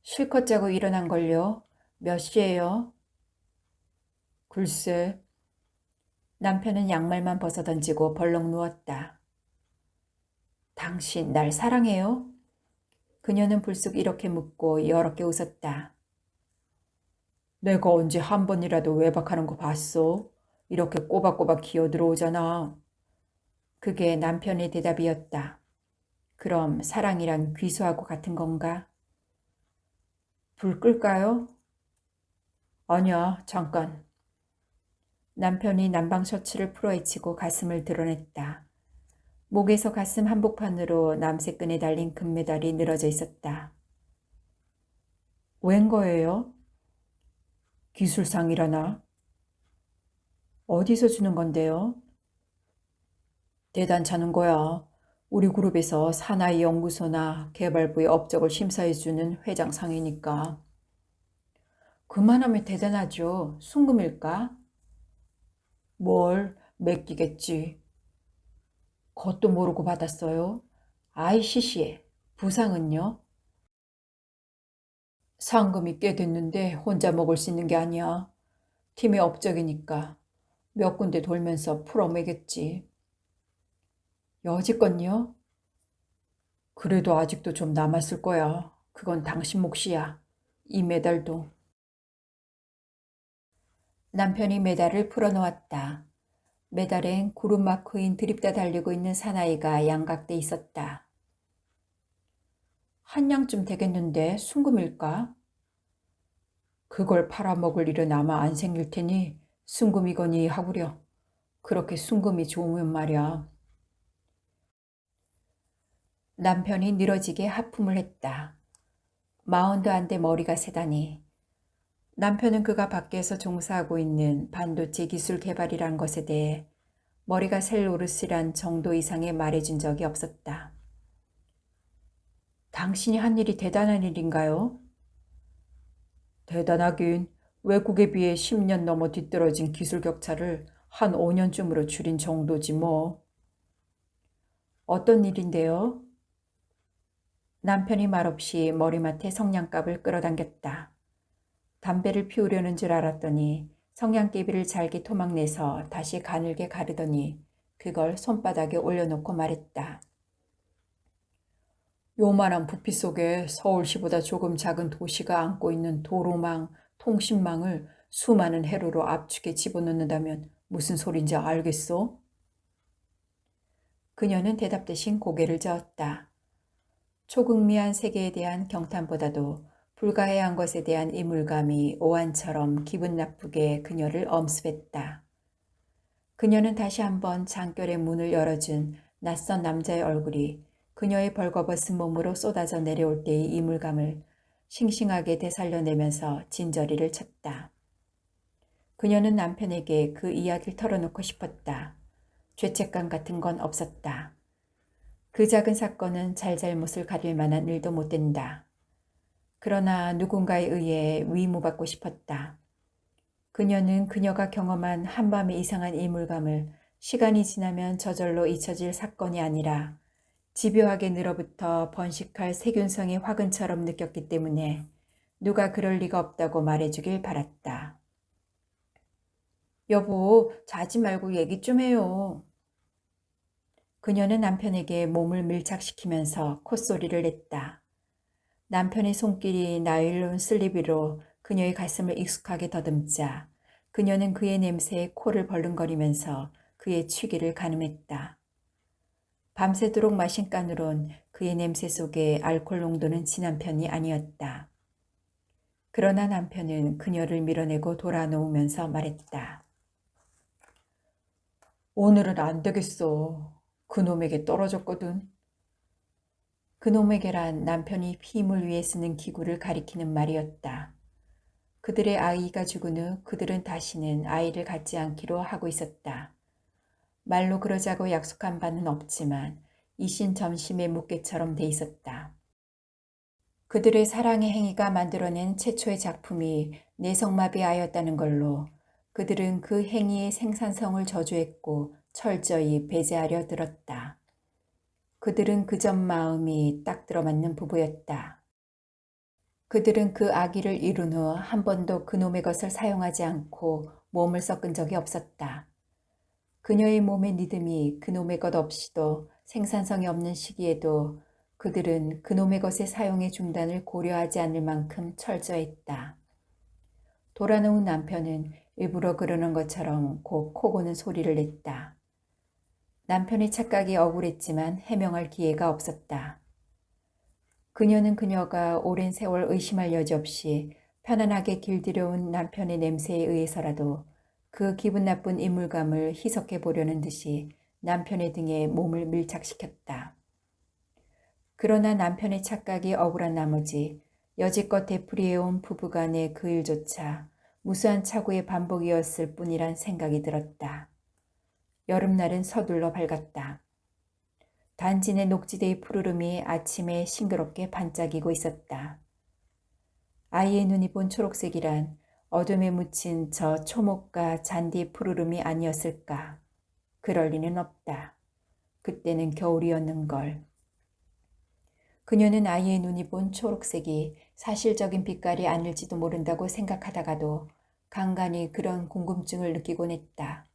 실컷 자고 일어난걸요? 몇 시예요? 글쎄. 남편은 양말만 벗어던지고 벌렁 누웠다. 당신 날 사랑해요? 그녀는 불쑥 이렇게 묻고 여럿게 웃었다. 내가 언제 한 번이라도 외박하는 거 봤어? 이렇게 꼬박꼬박 기어 들어오잖아. 그게 남편의 대답이었다. 그럼 사랑이란 귀소하고 같은 건가? 불 끌까요? 아니야, 잠깐. 남편이 남방 셔츠를 풀어헤치고 가슴을 드러냈다. 목에서 가슴 한복판으로 남색 끈에 달린 금메달이 늘어져 있었다. 웬 거예요? 기술상이라나? 어디서 주는 건데요? 대단 차는 거야. 우리 그룹에서 사나이 연구소나 개발부의 업적을 심사해주는 회장상이니까. 그만하면 대단하죠. 순금일까? 뭘 맡기겠지. 그것도 모르고 받았어요. ICC에. 부상은요? 상금이 꽤 됐는데 혼자 먹을 수 있는 게 아니야. 팀의 업적이니까 몇 군데 돌면서 풀어매겠지. 여지건요? 그래도 아직도 좀 남았을 거야. 그건 당신 몫이야. 이 메달도. 남편이 메달을 풀어놓았다. 메달엔 구름 마크인 드립다 달리고 있는 사나이가 양각돼 있었다. 한 양쯤 되겠는데 순금일까? 그걸 팔아먹을 일은 아마 안 생길 테니 순금이거니 하구려. 그렇게 순금이 좋으면 말이야. 남편이 늘어지게 하품을 했다. 마흔도 안 돼 머리가 새다니. 남편은 그가 밖에서 종사하고 있는 반도체 기술 개발이란 것에 대해 머리가 셀 노릇이란 정도 이상의 말해준 적이 없었다. 당신이 한 일이 대단한 일인가요? 대단하긴 외국에 비해 10년 넘어 뒤떨어진 기술 격차를 한 5년쯤으로 줄인 정도지 뭐. 어떤 일인데요? 남편이 말없이 머리맡에 성냥갑을 끌어당겼다. 담배를 피우려는 줄 알았더니 성냥개비를 잘게 토막내서 다시 가늘게 가르더니 그걸 손바닥에 올려놓고 말했다. 요만한 부피 속에 서울시보다 조금 작은 도시가 안고 있는 도로망, 통신망을 수많은 회로로 압축해 집어넣는다면 무슨 소린지 알겠소? 그녀는 대답 대신 고개를 저었다. 초극미한 세계에 대한 경탄보다도 불가해한 것에 대한 이물감이 오한처럼 기분 나쁘게 그녀를 엄습했다. 그녀는 다시 한번 장결의 문을 열어준 낯선 남자의 얼굴이 그녀의 벌거벗은 몸으로 쏟아져 내려올 때의 이물감을 싱싱하게 되살려내면서 진저리를 쳤다. 그녀는 남편에게 그 이야기를 털어놓고 싶었다. 죄책감 같은 건 없었다. 그 작은 사건은 잘잘못을 가릴 만한 일도 못 된다. 그러나 누군가에 의해 위무받고 싶었다. 그녀는 그녀가 경험한 한밤의 이상한 이물감을 시간이 지나면 저절로 잊혀질 사건이 아니라 집요하게 늘어붙어 번식할 세균성의 화근처럼 느꼈기 때문에 누가 그럴 리가 없다고 말해주길 바랐다. 여보, 자지 말고 얘기 좀 해요. 그녀는 남편에게 몸을 밀착시키면서 콧소리를 냈다. 남편의 손길이 나일론 슬리비로 그녀의 가슴을 익숙하게 더듬자 그녀는 그의 냄새에 코를 벌렁거리면서 그의 취기를 가늠했다. 밤새도록 마신 깐으론 그의 냄새 속에 알코올 농도는 진한 편이 아니었다. 그러나 남편은 그녀를 밀어내고 돌아놓으면서 말했다. 오늘은 안 되겠어. 그놈에게 떨어졌거든. 그놈에게란 남편이 피임을 위해 쓰는 기구를 가리키는 말이었다. 그들의 아이가 죽은 후 그들은 다시는 아이를 갖지 않기로 하고 있었다. 말로 그러자고 약속한 바는 없지만 이신점심의 묵계처럼 돼 있었다. 그들의 사랑의 행위가 만들어낸 최초의 작품이 내성마비하였다는 걸로 그들은 그 행위의 생산성을 저주했고 철저히 배제하려 들었다. 그들은 그 점 마음이 딱 들어맞는 부부였다. 그들은 그 아기를 이룬 후 한 번도 그놈의 것을 사용하지 않고 몸을 섞은 적이 없었다. 그녀의 몸의 리듬이 그놈의 것 없이도 생산성이 없는 시기에도 그들은 그놈의 것의 사용의 중단을 고려하지 않을 만큼 철저했다. 돌아놓은 남편은 일부러 그러는 것처럼 곧 코고는 소리를 냈다. 남편의 착각이 억울했지만 해명할 기회가 없었다. 그녀는 그녀가 오랜 세월 의심할 여지 없이 편안하게 길들여온 남편의 냄새에 의해서라도 그 기분 나쁜 인물감을 희석해 보려는 듯이 남편의 등에 몸을 밀착시켰다. 그러나 남편의 착각이 억울한 나머지 여지껏 되풀이해온 부부간의 그 일조차 무수한 착오의 반복이었을 뿐이란 생각이 들었다. 여름날은 서둘러 밝았다. 단지 내 녹지대의 푸르름이 아침에 싱그럽게 반짝이고 있었다. 아이의 눈이 본 초록색이란 어둠에 묻힌 저 초목과 잔디의 푸르름이 아니었을까. 그럴 리는 없다. 그때는 겨울이었는걸. 그녀는 아이의 눈이 본 초록색이 사실적인 빛깔이 아닐지도 모른다고 생각하다가도 간간히 그런 궁금증을 느끼곤 했다.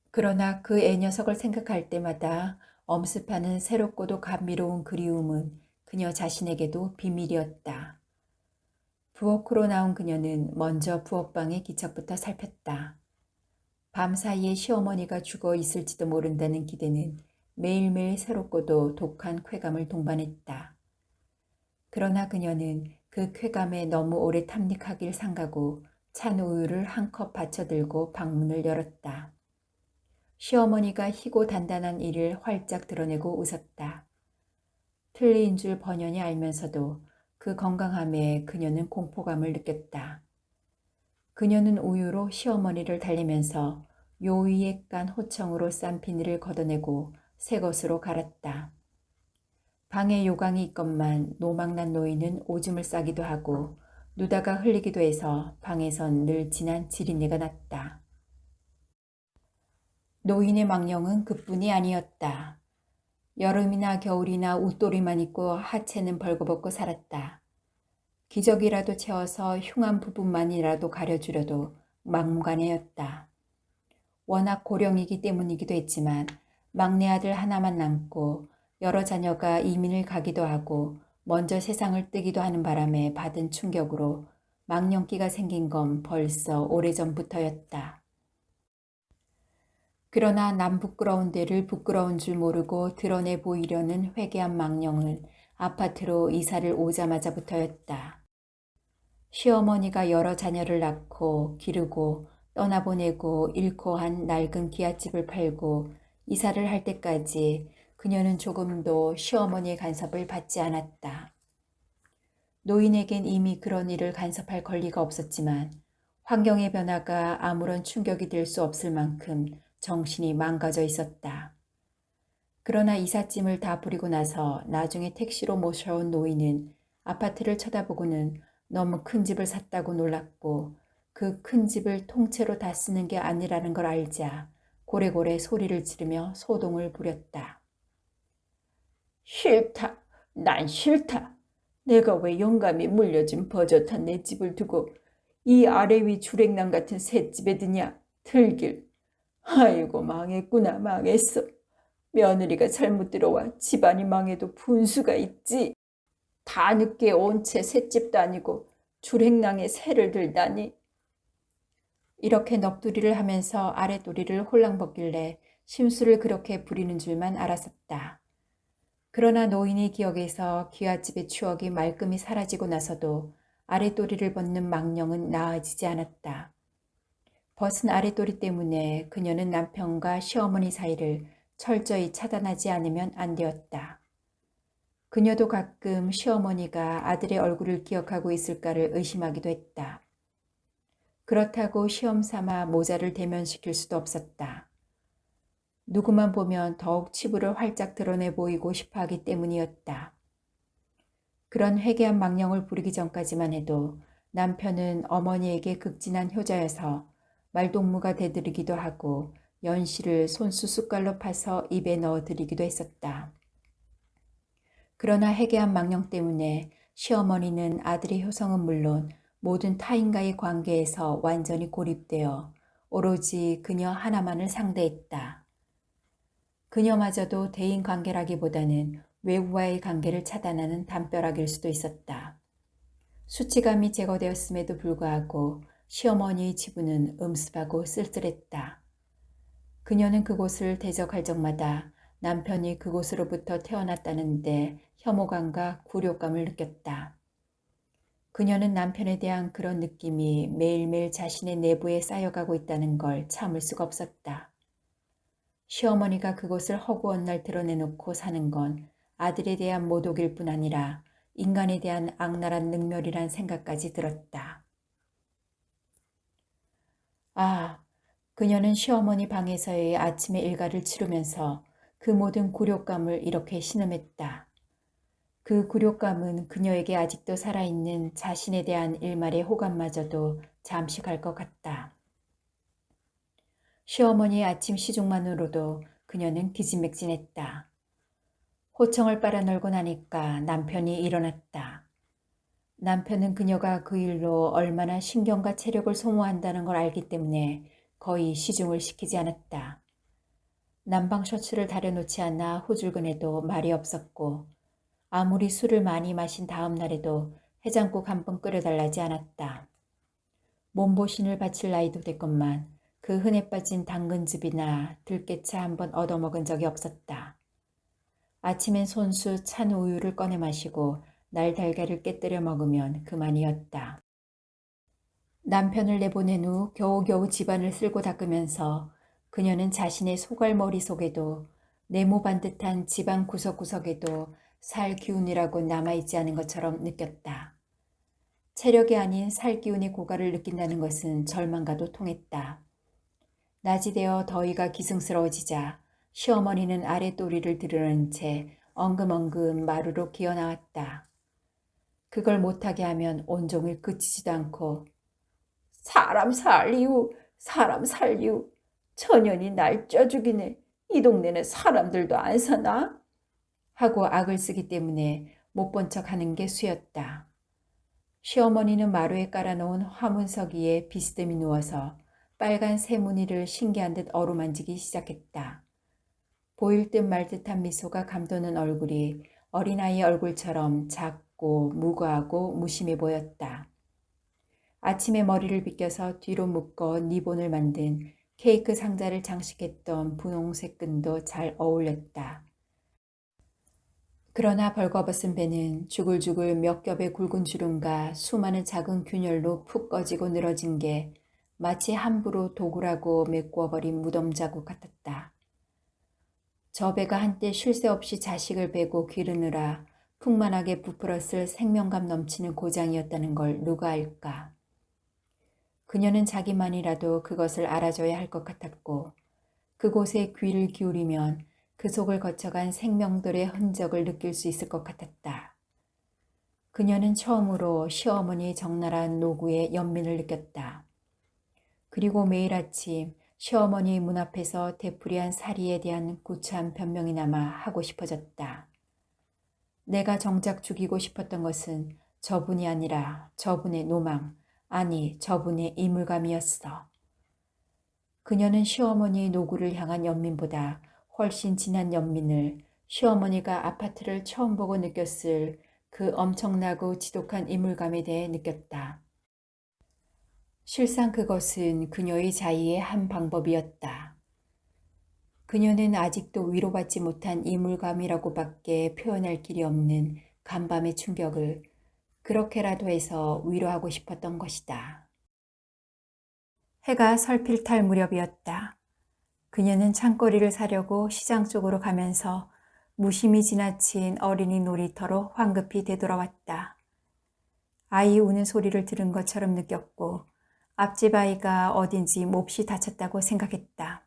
그러나 그 애 녀석을 생각할 때마다 엄습하는 새롭고도 감미로운 그리움은 그녀 자신에게도 비밀이었다. 부엌으로 나온 그녀는 먼저 부엌방의 기척부터 살폈다. 밤사이에 시어머니가 죽어 있을지도 모른다는 기대는 매일매일 새롭고도 독한 쾌감을 동반했다. 그러나 그녀는 그 쾌감에 너무 오래 탐닉하길 삼가고 찬 우유를 한 컵 받쳐들고 방문을 열었다. 시어머니가 희고 단단한 이를 활짝 드러내고 웃었다. 틀린 줄 번연히 알면서도 그 건강함에 그녀는 공포감을 느꼈다. 그녀는 우유로 시어머니를 달래면서 요위에 깐 호청으로 싼 비닐을 걷어내고 새 것으로 갈았다. 방에 요강이 있건만 노망난 노인은 오줌을 싸기도 하고 누다가 흘리기도 해서 방에선 늘 진한 지린내가 났다. 노인의 망령은 그뿐이 아니었다. 여름이나 겨울이나 웃돌이만 입고 하체는 벌거벗고 살았다. 기저귀라도 채워서 흉한 부분만이라도 가려주려도 막무가내였다. 워낙 고령이기 때문이기도 했지만 막내 아들 하나만 남고 여러 자녀가 이민을 가기도 하고 먼저 세상을 뜨기도 하는 바람에 받은 충격으로 망령기가 생긴 건 벌써 오래전부터였다. 그러나 남 부끄러운 데를 부끄러운 줄 모르고 드러내 보이려는 회개한 망령은 아파트로 이사를 오자마자부터였다. 시어머니가 여러 자녀를 낳고 기르고 떠나보내고 잃고 한 낡은 기아집을 팔고 이사를 할 때까지 그녀는 조금도 시어머니의 간섭을 받지 않았다. 노인에겐 이미 그런 일을 간섭할 권리가 없었지만 환경의 변화가 아무런 충격이 될 수 없을 만큼 정신이 망가져 있었다. 그러나 이삿짐을 다 부리고 나서 나중에 택시로 모셔온 노인은 아파트를 쳐다보고는 너무 큰 집을 샀다고 놀랐고 그 큰 집을 통째로 다 쓰는 게 아니라는 걸 알자 고래고래 소리를 지르며 소동을 부렸다. 싫다. 난 싫다. 내가 왜 영감이 물려준 버젓한 내 집을 두고 이 아래 위 주랭랑 같은 셋집에 드냐. 들길. 아이고 망했구나 망했어. 며느리가 잘못 들어와 집안이 망해도 분수가 있지. 다 늦게 온 채 셋집도 아니고 주랭랑에 새를 들다니. 이렇게 넋두리를 하면서 아랫도리를 홀랑 벗길래 심술을 그렇게 부리는 줄만 알았었다. 그러나 노인의 기억에서 귀갓집의 추억이 말끔히 사라지고 나서도 아랫도리를 벗는 망령은 나아지지 않았다. 벗은 아랫도리 때문에 그녀는 남편과 시어머니 사이를 철저히 차단하지 않으면 안 되었다. 그녀도 가끔 시어머니가 아들의 얼굴을 기억하고 있을까를 의심하기도 했다. 그렇다고 시험 삼아 모자를 대면시킬 수도 없었다. 누구만 보면 더욱 치부를 활짝 드러내 보이고 싶어 하기 때문이었다. 그런 회개한 망령을 부리기 전까지만 해도 남편은 어머니에게 극진한 효자여서 말동무가 되드리기도 하고 연실을 손수 숟갈로 파서 입에 넣어드리기도 했었다. 그러나 회개한 망령 때문에 시어머니는 아들의 효성은 물론 모든 타인과의 관계에서 완전히 고립되어 오로지 그녀 하나만을 상대했다. 그녀마저도 대인 관계라기보다는 외부와의 관계를 차단하는 담벼락일 수도 있었다. 수치감이 제거되었음에도 불구하고 시어머니의 치부는 음습하고 쓸쓸했다. 그녀는 그곳을 대적할 적마다 남편이 그곳으로부터 태어났다는데 혐오감과 굴욕감을 느꼈다. 그녀는 남편에 대한 그런 느낌이 매일매일 자신의 내부에 쌓여가고 있다는 걸 참을 수가 없었다. 시어머니가 그곳을 허구한 날 드러내놓고 사는 건 아들에 대한 모독일 뿐 아니라 인간에 대한 악랄한 능멸이란 생각까지 들었다. 아, 그녀는 시어머니 방에서의 아침의 일과를 치르면서 그 모든 굴욕감을 이렇게 신음했다. 그 굴욕감은 그녀에게 아직도 살아있는 자신에 대한 일말의 호감마저도 잠시 갈 것 같다. 시어머니의 아침 시중만으로도 그녀는 기진맥진했다. 호청을 빨아널고 나니까 남편이 일어났다. 남편은 그녀가 그 일로 얼마나 신경과 체력을 소모한다는 걸 알기 때문에 거의 시중을 시키지 않았다. 남방 셔츠를 다려놓지 않아 호줄근에도 말이 없었고 아무리 술을 많이 마신 다음 날에도 해장국 한 번 끓여달라지 않았다. 몸보신을 바칠 나이도 됐건만 그 흔해 빠진 당근즙이나 들깨차 한 번 얻어먹은 적이 없었다. 아침엔 손수 찬 우유를 꺼내 마시고 날달걀을 깨뜨려 먹으면 그만이었다. 남편을 내보낸 후 겨우겨우 집안을 쓸고 닦으면서 그녀는 자신의 소갈머리 속에도 네모 반듯한 집안 구석구석에도 살 기운이라고 남아있지 않은 것처럼 느꼈다. 체력이 아닌 살 기운의 고갈을 느낀다는 것은 절망과도 통했다. 낮이 되어 더위가 기승스러워지자 시어머니는 아랫도리를 드러낸 채 엉금엉금 마루로 기어나왔다. 그걸 못하게 하면 온종일 그치지도 않고 사람 살리우, 사람 살리우. 천연이 날 쪄 죽이네. 이 동네는 사람들도 안 사나? 하고 악을 쓰기 때문에 못 본 척하는 게 수였다. 시어머니는 마루에 깔아놓은 화문석 위에 비스듬히 누워서 빨간 새무늬를 신기한 듯 어루만지기 시작했다. 보일 듯 말 듯한 미소가 감도는 얼굴이 어린아이 얼굴처럼 작고 무거하고 무심해 보였다. 아침에 머리를 빗겨서 뒤로 묶어 리본을 만든 케이크 상자를 장식했던 분홍색 끈도 잘 어울렸다. 그러나 벌거벗은 배는 주글주글 몇 겹의 굵은 주름과 수많은 작은 균열로 푹 꺼지고 늘어진 게 마치 함부로 도구라고 메꾸어버린 무덤 자국 같았다. 저 배가 한때 쉴 새 없이 자식을 베고 기르느라 풍만하게 부풀었을 생명감 넘치는 고장이었다는 걸 누가 알까. 그녀는 자기만이라도 그것을 알아줘야 할 것 같았고 그곳에 귀를 기울이면 그 속을 거쳐간 생명들의 흔적을 느낄 수 있을 것 같았다. 그녀는 처음으로 시어머니의 적나라한 노구에 연민을 느꼈다. 그리고 매일 아침 시어머니 문 앞에서 되풀이한 살이에 대한 구차한 변명이나마 하고 싶어졌다. 내가 정작 죽이고 싶었던 것은 저분이 아니라 저분의 노망, 아니 저분의 이물감이었어. 그녀는 시어머니의 노구를 향한 연민보다 훨씬 진한 연민을 시어머니가 아파트를 처음 보고 느꼈을 그 엄청나고 지독한 이물감에 대해 느꼈다. 실상 그것은 그녀의 자의의 한 방법이었다. 그녀는 아직도 위로받지 못한 이물감이라고밖에 표현할 길이 없는 간밤의 충격을 그렇게라도 해서 위로하고 싶었던 것이다. 해가 설필탈 무렵이었다. 그녀는 창거리를 사려고 시장 쪽으로 가면서 무심히 지나친 어린이 놀이터로 황급히 되돌아왔다. 아이 우는 소리를 들은 것처럼 느꼈고 앞집 아이가 어딘지 몹시 다쳤다고 생각했다.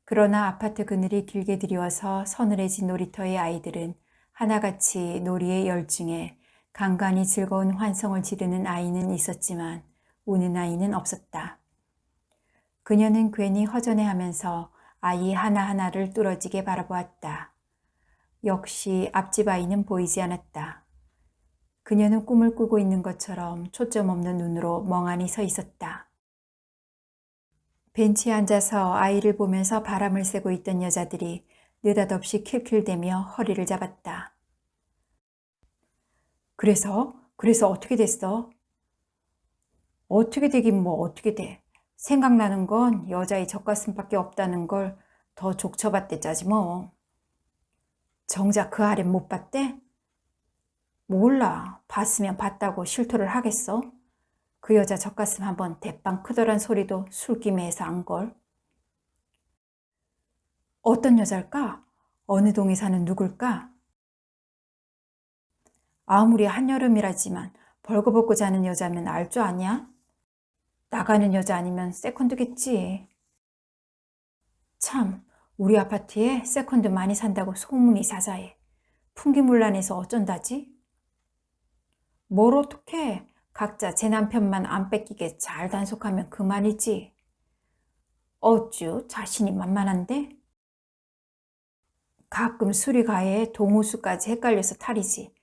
그러나 아파트 그늘이 길게 드리워서 서늘해진 놀이터의 아이들은 하나같이 놀이에 열중해 간간히 즐거운 환성을 지르는 아이는 있었지만 우는 아이는 없었다. 그녀는 괜히 허전해하면서 아이 하나하나를 뚫어지게 바라보았다. 역시 앞집 아이는 보이지 않았다. 그녀는 꿈을 꾸고 있는 것처럼 초점 없는 눈으로 멍하니 서 있었다. 벤치에 앉아서 아이를 보면서 바람을 쐬고 있던 여자들이 느닷없이 킬킬대며 허리를 잡았다. 그래서 어떻게 됐어? 어떻게 되긴 뭐 어떻게 돼. 생각나는 건 여자의 젖가슴밖에 없다는 걸 더 족쳐봤대 짜지 뭐. 정작 그 아랫 못 봤대? 몰라. 봤으면 봤다고 실토를 하겠어? 그 여자 젖가슴 한번 대빵 크더란 소리도 술김에서 안걸. 어떤 여자일까? 어느 동에 사는 누굴까? 아무리 한여름이라지만 벌거벗고 자는 여자면 알 줄 아냐? 나가는 여자 아니면 세컨드겠지. 참, 우리 아파트에 세컨드 많이 산다고 소문이 자자해. 풍기문란해서 어쩐다지? 뭘 어떡해. 각자 제 남편만 안 뺏기게 잘 단속하면 그만이지. 어쭈, 자신이 만만한데? 가끔 수리가에 동호수까지 헷갈려서 탈이지.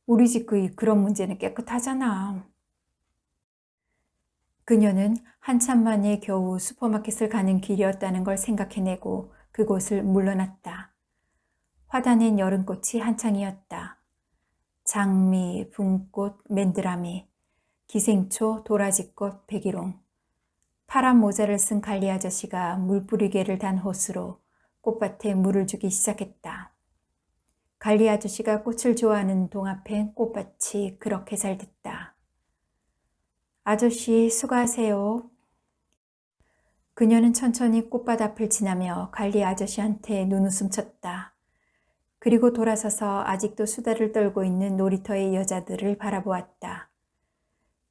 우리 집 그런 문제는 깨끗하잖아. 그녀는 한참 만에 겨우 슈퍼마켓을 가는 길이었다는 걸 생각해내고 그곳을 물러났다. 화단엔 여름꽃이 한창이었다. 장미, 붕꽃, 맨드라미, 기생초, 도라지꽃, 백일홍. 파란 모자를 쓴 관리 아저씨가 물뿌리개를 단 호스로 꽃밭에 물을 주기 시작했다. 관리 아저씨가 꽃을 좋아하는 동 앞엔 꽃밭이 그렇게 잘 됐다. 아저씨 수고하세요. 그녀는 천천히 꽃밭 앞을 지나며 관리 아저씨한테 눈웃음 쳤다. 그리고 돌아서서 아직도 수다를 떨고 있는 놀이터의 여자들을 바라보았다.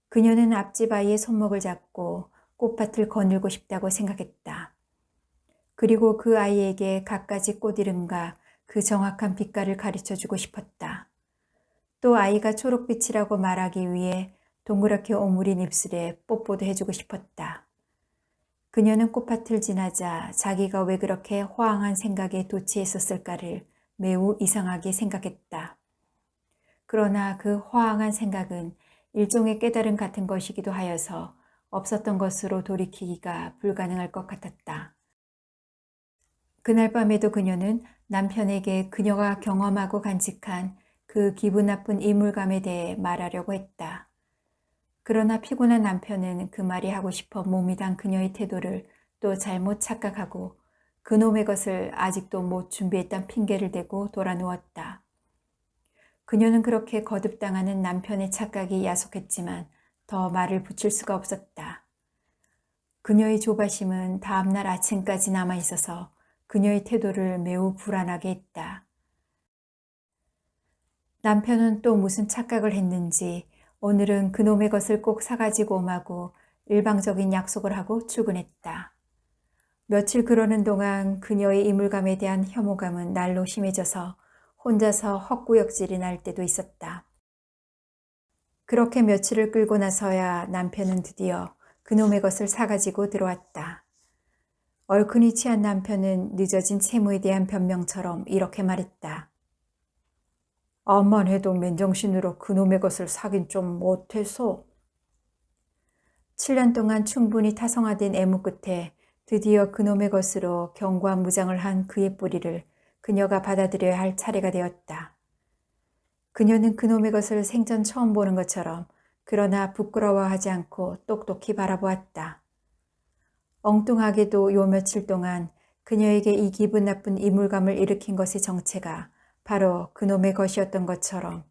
그녀는 앞집 아이의 손목을 잡고 꽃밭을 거닐고 싶다고 생각했다. 그리고 그 아이에게 갖가지 꽃 이름과 그 정확한 빛깔을 가르쳐주고 싶었다. 또 아이가 초록빛이라고 말하기 위해 동그랗게 오므린 입술에 뽀뽀도 해주고 싶었다. 그녀는 꽃밭을 지나자 자기가 왜 그렇게 호황한 생각에 도취했었을까를 매우 이상하게 생각했다. 그러나 그 호황한 생각은 일종의 깨달음 같은 것이기도 하여서 없었던 것으로 돌이키기가 불가능할 것 같았다. 그날 밤에도 그녀는 남편에게 그녀가 경험하고 간직한 그 기분 나쁜 이물감에 대해 말하려고 했다. 그러나 피곤한 남편은 그 말이 하고 싶어 몸이 단 그녀의 태도를 또 잘못 착각하고 그놈의 것을 아직도 못 준비했던 핑계를 대고 돌아 누웠다. 그녀는 그렇게 거듭당하는 남편의 착각이 야속했지만 더 말을 붙일 수가 없었다. 그녀의 조바심은 다음날 아침까지 남아있어서 그녀의 태도를 매우 불안하게 했다. 남편은 또 무슨 착각을 했는지 오늘은 그놈의 것을 꼭 사가지고 오마고 일방적인 약속을 하고 출근했다. 며칠 그러는 동안 그녀의 이물감에 대한 혐오감은 날로 심해져서 혼자서 헛구역질이 날 때도 있었다. 그렇게 며칠을 끌고 나서야 남편은 드디어 그놈의 것을 사가지고 들어왔다. 얼큰이 취한 남편은 늦어진 채무에 대한 변명처럼 이렇게 말했다. 암만 해도 맨정신으로 그놈의 것을 사긴 좀 못해서. 7년 동안 충분히 타성화된 애무 끝에 드디어 그놈의 것으로 경과무장을 한 그의 뿌리를 그녀가 받아들여야 할 차례가 되었다. 그녀는 그놈의 것을 생전 처음 보는 것처럼 그러나 부끄러워하지 않고 똑똑히 바라보았다. 엉뚱하게도 요 며칠 동안 그녀에게 이 기분 나쁜 이물감을 일으킨 것의 정체가 바로 그놈의 것이었던 것처럼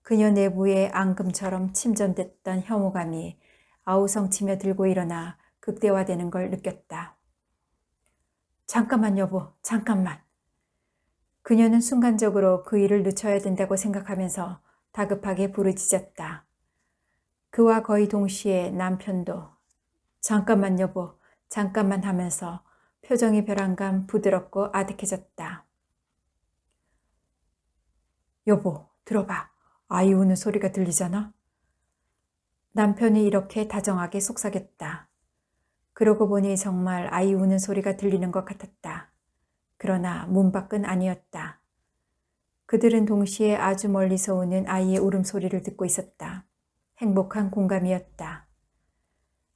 그녀 내부에 앙금처럼 침전됐던 혐오감이 아우성치며 들고 일어나 극대화되는 걸 느꼈다. 잠깐만 여보, 잠깐만. 그녀는 순간적으로 그 일을 늦춰야 된다고 생각하면서 다급하게 부르짖었다. 그와 거의 동시에 남편도 잠깐만 여보, 잠깐만 하면서 표정이 벼랑간 부드럽고 아득해졌다. 여보, 들어봐. 아이 우는 소리가 들리잖아? 남편이 이렇게 다정하게 속삭였다. 그러고 보니 정말 아이 우는 소리가 들리는 것 같았다. 그러나 문 밖은 아니었다. 그들은 동시에 아주 멀리서 오는 아이의 울음소리를 듣고 있었다. 행복한 공감이었다.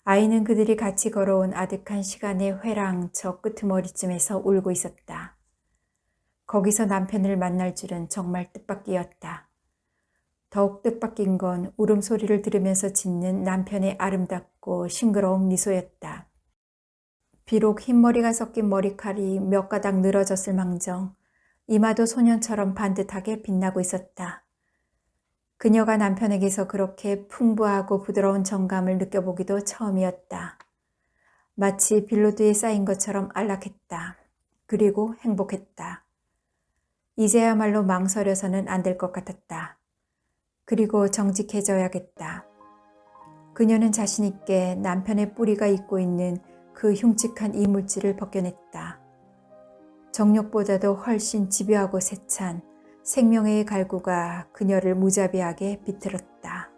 아이는 그들이 같이 걸어온 아득한 시간의 회랑 저 끄트머리쯤에서 울고 있었다. 거기서 남편을 만날 줄은 정말 뜻밖이었다. 더욱 뜻밖인 건 울음소리를 들으면서 짓는 남편의 아름답고 싱그러운 미소였다. 비록 흰머리가 섞인 머리칼이 몇 가닥 늘어졌을 망정 이마도 소년처럼 반듯하게 빛나고 있었다. 그녀가 남편에게서 그렇게 풍부하고 부드러운 정감을 느껴보기도 처음이었다. 마치 빌로드에 쌓인 것처럼 안락했다. 그리고 행복했다. 이제야말로 망설여서는 안 될 것 같았다. 그리고 정직해져야겠다. 그녀는 자신 있게 남편의 뿌리가 잇고 있는 그 흉측한 이물질을 벗겨냈다. 정력보다도 훨씬 집요하고 세찬 생명의 갈구가 그녀를 무자비하게 비틀었다.